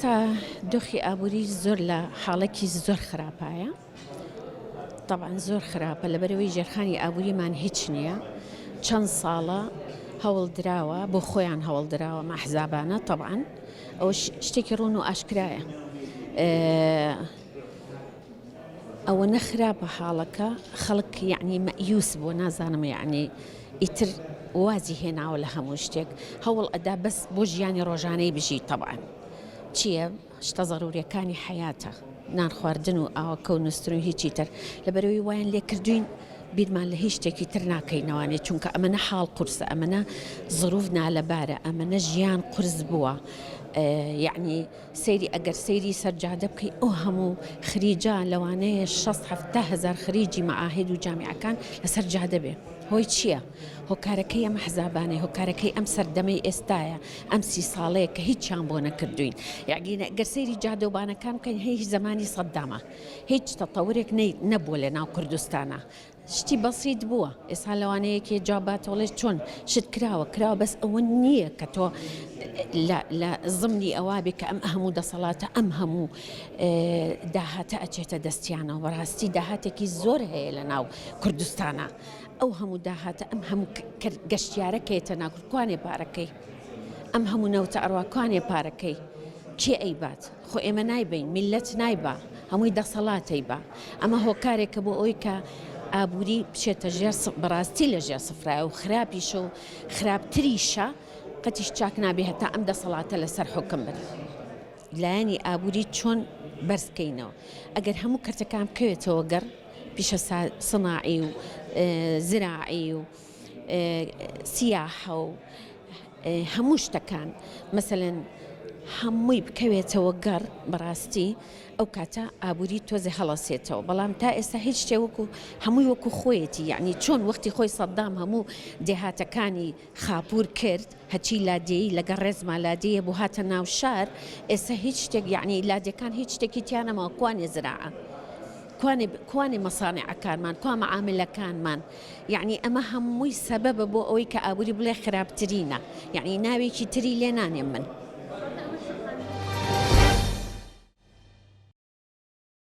تا دۆخی ئابووری زۆر لە حاڵێکی زۆر خراپایە. طبعاً زۆر خراپە لەبەرەوەی ژێرخانی ئابووریمان هیچ نییە. چەند ساڵە هەوڵ دراوە بۆ خۆیان هەوڵ دراوە مەحزابانە طبعاً ئەوە شتێکی ڕوون و ئاشکرایە. ئەوە نەخراپە حاڵەکە خەڵک یعنی مەیوس بۆ نازانم یعنی ئیتر وازی هێناوە لە هەموو شتێک هەوڵ ئەدا بەس بۆ ژیانی ڕۆژانەی بژی طبعاً چییە شتە زەرورەکانی حیاتە نان خواردن و ئاوەکە و نووسن و هیچی تر لەبەرەوەی وایان لێ کردوین بیرمان لە هیچ شتێکی تر ناکەینەوانێت چونکە ئەمەنە حاڵ قورسە ئەمەنە زڕوف نالەبارە ئەمەنە ژیان قورس بووە. یعنی سەیری ئەگەر سەیری سەرجادە بکەی ئەو هەموو خریجە لەوانەیە 6-7 خریجی مەعاهد و جامیعەکان لەسەر جادە بێ هۆی چییە؟ هۆکارەکەی ئەم حەزابانەی هۆکارەکەی ئەم سەردەمەی ئێستایە ئەم 30 ساڵەیە کە هیچیان بۆ نەکردوین یاگینە ئەگەر سەیری جادەوبانەکان بکەین هیچ زمانی سەددامە هیچ تەتەورێک نەبووە لە ناو کوردستانە شتی بەسیط بووە ئێستا لەوانەیەکی جاباتەوەڵێ چۆن شت کراوە بەس ئەوە نییە کە تۆ لە زمنی ئەوە بێ کە ئەم هەموو دەسەڵاتە ئەم هەموو داهاتە ئەچێتە دەستیانەوە بەڕاستی داهاتێکی زۆر هەیە لە ناو کوردستانە ئەو هەموو داهاتە ئەم هەموو گەشتیارەکەیتە ناکوانێ پارەکەی ئەم هەموو نەوتە ئەڕواکوانێ پارەکەی چێ ئەیبات خۆ ئێمە نایبین میلەت نایبا هەمووی دەسەڵاتەی بە ئەمە هۆکارێکە بۆ ئەوی کە ئابووری بچێتە ژێر بەڕاستی لە ژێر سفرایە و خراپیشە و خراپتریشە قەتیش چاک نابێ هەتا ئەم دەسەڵاتە لەسەر حکم بن لایەنی ئابووری چۆن بەرزکەینەوە ئەگەر هەموو کەرتەکان بکەوێتەوە گەڕ پیشە سناعی و زراعی و سیاحە و هەموو شتەکان مەسەلەن هەمووی بکەوێتەوە گەڕ بەڕاستی ئەو کاتە ئابووری تۆزێ هەڵەسێتەوە بەڵام تا ئێستا هیچ شتێ وەکو هەمووی وەکو خۆیەتی یعنی چۆن وەختی خۆی سەددام هەموو دێهاتەکانی خاپور کرد هەچی لادێی لەگەڵ ڕێزما لادەیە بۆ هاتە ناو شار ئێستا هیچ شتێک یعنی لادەکان هیچ شتێکی تیانەمەوە کوانێ زراعە کوانێ مەسانێعەکانمان کوا مەعاملەکانمان یعنی ئەمە هەمووی سەبەبە بۆ ئەوەی کە ئابووری بڵێ خراپترینە یعنی ناوێکی تری لێ نانێم من